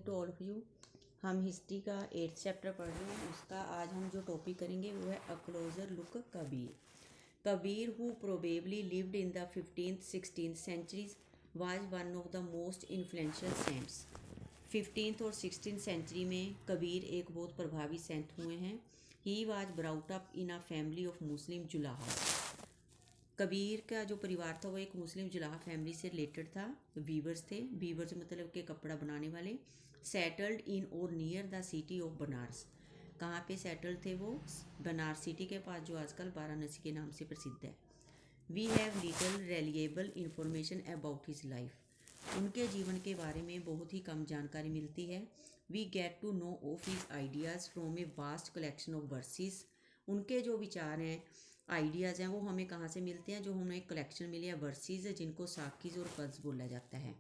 To all of you. हम history का 8th chapter पढ़ रहे हैं। उसका आज हम जो टॉपिक करेंगे वो है a closer look Kabir. Kabir who probably lived in the 15th-16th centuries was one of the most influential saints. 15th और 16th सेंचुरी में कबीर एक बहुत प्रभावी सेंट हुए हैं। He was brought up in a family of Muslim जुलाहा। कबीर का जो परिवार था वो एक मुस्लिम जुलाहा फैमिली से रिलेटेड था। वीवर्स थे, वीवर्स मतलब के कपड़ा बनाने वाले। सेटल्ड इन और near the city of Banaras. कहाँ पे सेटल्ड थे वो? बनारस सिटी के पास, जो आजकल वाराणसी के नाम से प्रसिद्ध है। We have little reliable information about his life. उनके जीवन के बारे में बहुत ही कम जानकारी मिलती है। We get to know of his ideas from a vast collection of verses. उनके जो विचार हैं, आइडियाज़ हैं, वो हमें कहाँ से मिलते हैं? जो हमें एक कलेक्शन मिली है वर्सेस, जिनको साखीज़ और पद्स बोला जाता है,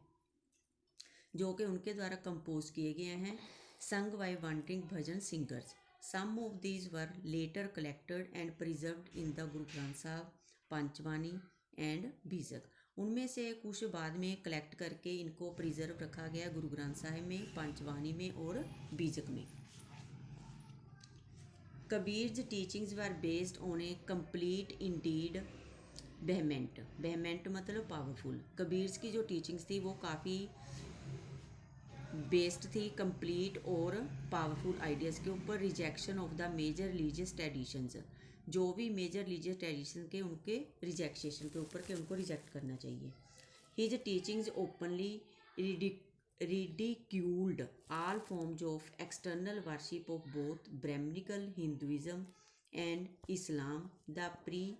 जो कि उनके द्वारा कंपोज किए गए हैं। Sung by wandering bhajan singers. Some of these were later collected and preserved in the Guru Granth साहब, पंचवानी एंड बीजक। उनमें से कुछ बाद में कलेक्ट करके इनको प्रिजर्व रखा गया गुरु ग्रंथ साहिब में, पंचवानी में और बीजक में। Kabir's teachings were based on a complete indeed vehement. Vehement मतलब पावरफुल। कबीर्स की जो टीचिंग्स थी वो काफ़ी बेस्ड थी कंप्लीट और पावरफुल आइडियाज़ के ऊपर। Rejection of the major religious traditions, जो भी मेजर रिलीजियस ट्रेडिशन के उनके रिजेक्शन के ऊपर के उनको रिजेक्ट करना चाहिए। His teachings openly ridiculed all forms of external worship of both Brahminical Hinduism and Islam, the pre-eminence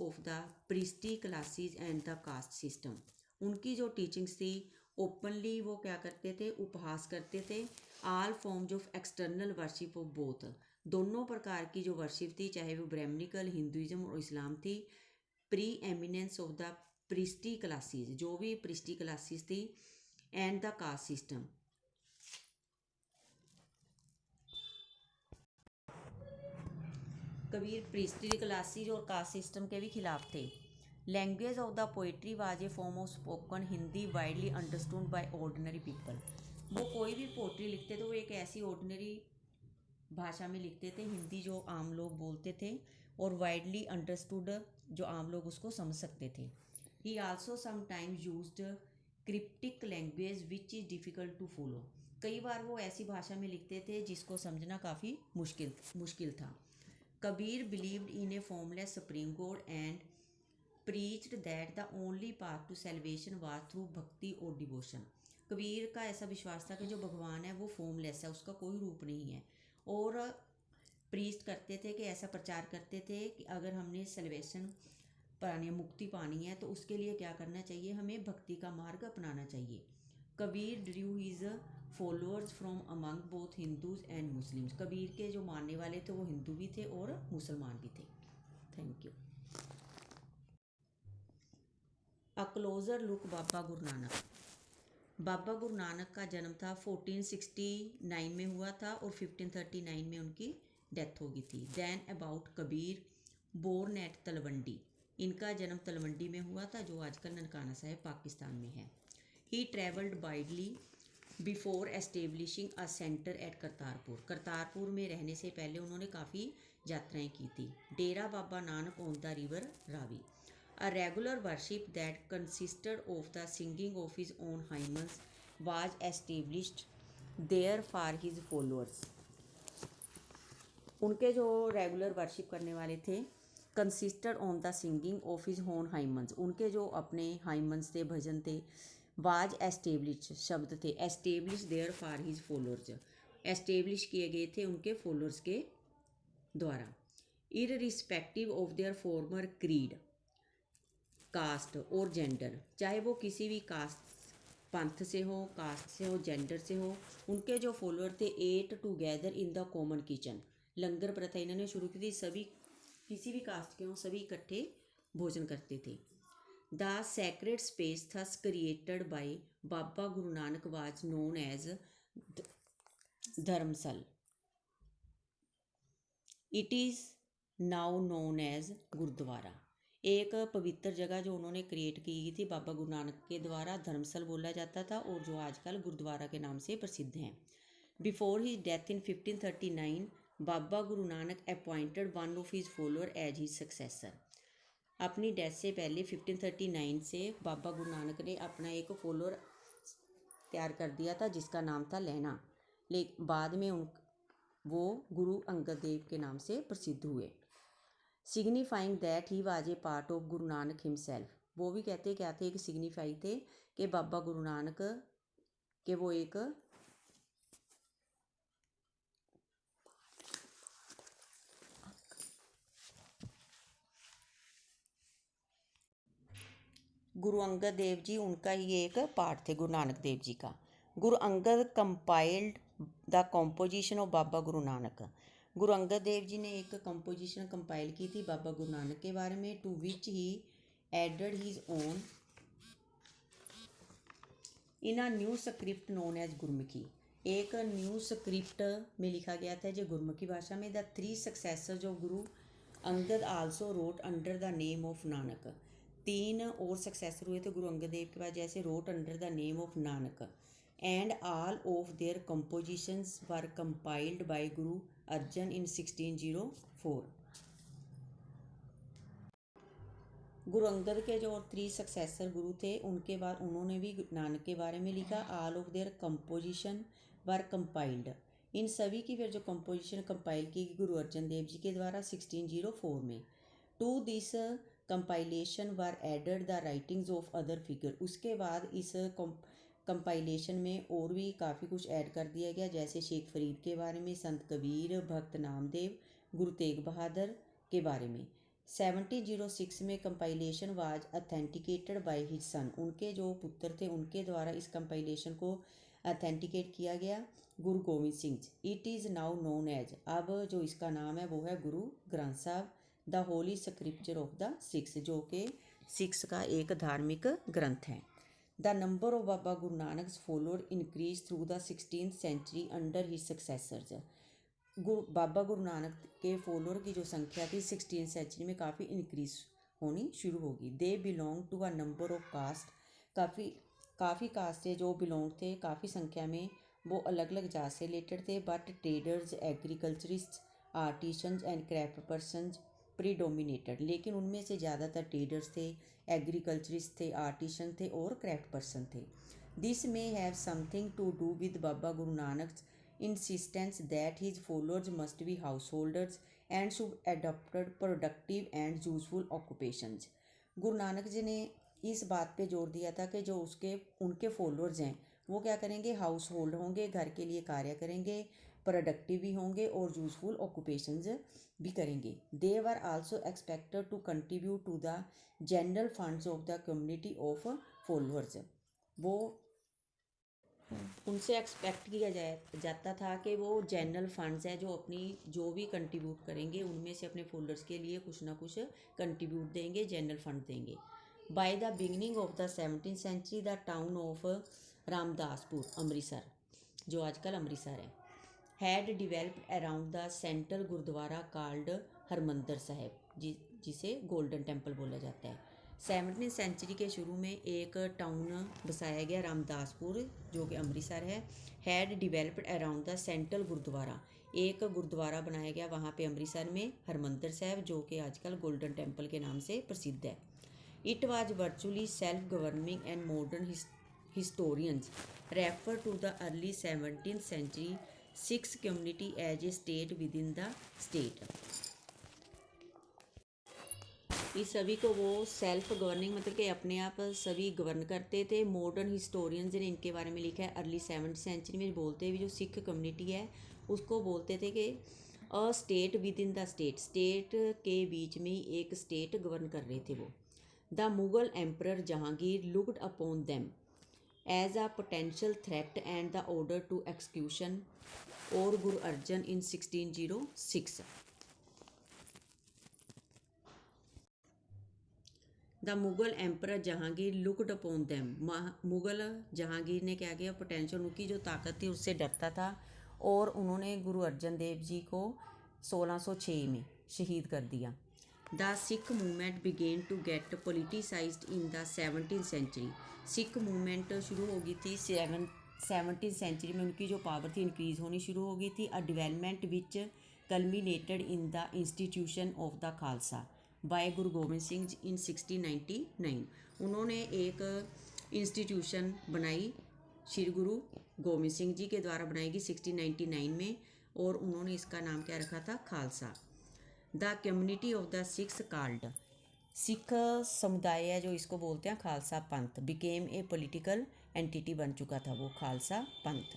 of the priestly classes and the caste system. उनकी जो टीचिंग्स थी ओपनली वो क्या करते थे? उपहास करते थे। All forms of external worship of both, दोनों प्रकार की जो वर्शिप थी, चाहे वो ब्राह्मणिकल, हिंदुइज्म और इस्लाम थी। Preeminence of the priestly classes, जो भी प्रिस्टी क्लासेस थी, and the caste system. Kabir priestly classes और कास्ट सिस्टम के भी खिलाफ थे। Language of the poetry was a form of spoken Hindi widely understood by ordinary people. वो कोई भी पोइट्री लिखते थे वो एक ऐसी ऑर्डिनरी भाषा में लिखते थे, हिंदी जो आम लोग बोलते थे, और वाइडली अंडरस्टूड, जो आम लोग उसको समझ सकते थे। He also sometimes used cryptic language which is difficult to follow. कई बार वो ऐसी भाषा में लिखते थे जिसको समझना काफ़ी मुश्किल था। Kabir believed in a formless supreme god and preached that the only path to salvation was through bhakti और डिवोशन। कबीर का ऐसा विश्वास था कि जो भगवान है वो फॉर्मलेस है, उसका कोई रूप नहीं है, और प्रीस्ट करते थे कि ऐसा प्रचार करते थे कि अगर हमने सेल्वेशन पानी, मुक्ति पानी है, तो उसके लिए क्या करना चाहिए? हमें भक्ति का मार्ग अपनाना चाहिए। Kabir Drew his followers from among both Hindus and Muslims. Kabir के जो मानने वाले थे वो हिंदू भी थे और मुसलमान भी थे। Thank you. A closer look Baba Guru Nanak. बाबा गुरु नानक का जन्म था 1469 में हुआ था और 1539 में उनकी डेथ हो गई थी। Then about Kabir born at Talwandi. इनका जन्म तलवंडी में हुआ था, जो आजकल ननकाना साहिब पाकिस्तान में है। He travelled widely before establishing a centre at Kartarpur. Kartarpur में रहने से पहले उन्होंने काफ़ी यात्राएं की थी। Dera Baba Nanak on the river Ravi. A regular worship that consisted of the singing of his own hymns was established there for his followers. उनके जो रेगुलर वर्शिप करने वाले थे, consisted on the singing of his own हाइमन्स, उनके जो अपने हाइमन्स थे, भजन थे। वाज एस्टेब्लिश शब्द थे, establish there for his followers, establish किए गए थे उनके फॉलोअर्स के द्वारा। Irrespective of their former creed, caste और जेंडर, चाहे वो किसी भी कास्ट, पंथ से हो, कास्ट से हो, जेंडर से हो, उनके जो फॉलोअर थे ate together in the common kitchen. Langar प्रथा इन्होंने शुरू की थी, सभी किसी भी कास्ट के हों सभी इकट्ठे भोजन करते थे। The sacred space thus created by Baba Guru Nanak was known as dharamsal. It is now known as gurdwara. एक पवित्र जगह जो उन्होंने क्रिएट की गई थी बाबा गुरु नानक के द्वारा, धर्मस्थल बोला जाता था और जो आजकल गुरुद्वारा के नाम से प्रसिद्ध हैं। Before he death in 1539 Baba Guru Nanak appointed one of his follower as his successor. अपनी डेथ से पहले 1539 से बाबा गुरु नानक ने अपना एक फॉलोअर तैयार कर दिया था जिसका नाम था लैना। लेकिन बाद में वो गुरु अंगद देव के नाम से प्रसिद्ध हुए। Signifying that he was a part of Guru Nanak himself. वो भी कहते क्या थे, एक सिग्निफाई थे कि बाबा गुरु नानक के वो एक गुरु अंगद देव जी उनका ही एक पार्ट थे गुरु नानक देव जी का। Guru Angad compiled the composition of Baba Guru Nanak. Guru Angad Dev ji ने एक कंपोजिशन कंपाइल की थी बाबा गुरु नानक के बारे में, to which he added his own in a new script known as Gurmukhi. एक न्यू स्क्रिप्ट में लिखा गया था जो गुरमुखी भाषा में। The 3 successors of Guru Angad also wrote under the name of Nanak. 3 और सक्सेसर हुए थे गुरु अंगद देव के बाद, जैसे wrote under the name of Nanak and all of their compositions were compiled by Guru Arjan इन 1604। गुरु अंगद के जो और 3 सक्सेसर गुरु थे उनके बाद उन्होंने भी नानक के बारे में लिखा। All of their composition were compiled, इन सभी की फिर जो कंपोजिशन कंपाइल की गुरु अर्जन देव जी के द्वारा 1604 में। To this compilation were added the writings of other figure. उसके बाद इस कंपाइलेशन में और भी काफ़ी कुछ ऐड कर दिया गया, जैसे शेख फरीद के बारे में, संत कबीर, भक्त नामदेव, गुरु तेग बहादुर के बारे में। 1706 में compilation was authenticated by his son. उनके जो पुत्र थे उनके द्वारा इस कंपाइलेशन को अथेंटिकेट किया गया Guru Gobind Singh. It is now known as, अब जो इसका नाम है वो है गुरु ग्रंथ साहब the Holi scripture of the six, जो कि सिक्स का एक धार्मिक ग्रंथ है। The number of Baba Guru Nanak follower increase through the 16th century under his successors. Baba Guru Nanak के फॉलोअर की जो संख्या थी 16th सेंचुरी में काफ़ी इंक्रीज होनी शुरू होगी। They belong to a number of caste, काफ़ी कास्ट से जो बिलोंग थे काफ़ी संख्या में, वो अलग अलग जात से रिलेटेड थे। But traders, agriculturist, artisans and craft persons predominated, लेकिन उनमें से ज़्यादातर ट्रेडर्स थे, एग्रीकल्चरिस्ट थे, आर्टिशन थे और क्राफ्ट पर्सन थे। This may have something to do with Baba Guru Nanak insistence that his followers must be householders and should adopt productive and useful occupations। Guru Nanak ji ने इस बात पे जोर दिया था कि जो उनके फॉलोअर्स हैं वो क्या करेंगे, हाउस होल्ड होंगे, घर के लिए कार्य करेंगे, प्रोडक्टिव भी होंगे और यूजफुल ऑक्यूपेशंस भी करेंगे। They were also expected to contribute to the general funds of the community of followers. वो उनसे एक्सपेक्ट किया जाता था कि वो जनरल फंड्स है जो भी कंट्रीब्यूट करेंगे उनमें से अपने फोल्डर्स के लिए कुछ ना कुछ कंट्रीब्यूट देंगे, जनरल फंड देंगे। By the beginning of the 17th century the town of Ramdaspur, Amritsar, जो आजकल अमृतसर है, had developed around the central gurdwara called Harmandir Sahib, जिसे गोल्डन टेम्पल बोला जाता है। 17वीं सेंचुरी के शुरू में एक टाउन बसाया गया रामदासपुर, जो कि अमृतसर है। Had developed around the central gurdwara, एक गुरुद्वारा बनाया गया वहाँ पे अमृतसर में, हरमंदर साहिब, जो कि आजकल गोल्डन टेम्पल के नाम से प्रसिद्ध है। It was virtually self governing and modern historians refer to the early 17th century Sikh community as a state within the state। इस सभी को वो सेल्फ गवर्निंग मतलब कि अपने आप सभी गवर्न करते थे। मॉडर्न हिस्टोरियंस ने इनके बारे में लिखा है अर्ली 7th सेंचुरी में बोलते हुए जो सिख कम्युनिटी है उसको बोलते थे कि a state with in the state, state के बीच में ही एक स्टेट गवर्न कर रहे थे वो। The Mughal emperor Jahangir looked upon them as a potential threat and the order to execution और Guru Arjan in 1606। The Mughal emperor Jahangir looked upon them, Mughal Jahangir ने क्या किया, पोटेंशियल उनकी जो ताकत थी उससे डरता था और उन्होंने गुरु अर्जन देव जी को 1606 में शहीद कर दिया। The Sikh movement began to get politicised in the 17th century. Sikh movement शुरू हो गई थी 17th सेंचुरी में, उनकी जो पावर थी इंक्रीज होनी शुरू हो गई थी। A development which culminated in the institution of the Khalsa by Guru Gobind Singh इन 1699। उन्होंने एक इंस्टीट्यूशन बनाई श्री गुरु गोबिंद सिंह जी के द्वारा बनाई गई 1699 में, और उन्होंने इसका नाम क्या रखा था? Khalsa. The community of the six called, Sikh समुदाय है जो इसको बोलते हैं खालसा पंथ, बिकेम ए पॉलिटिकल एंटिटी बन चुका था वो खालसा पंथ।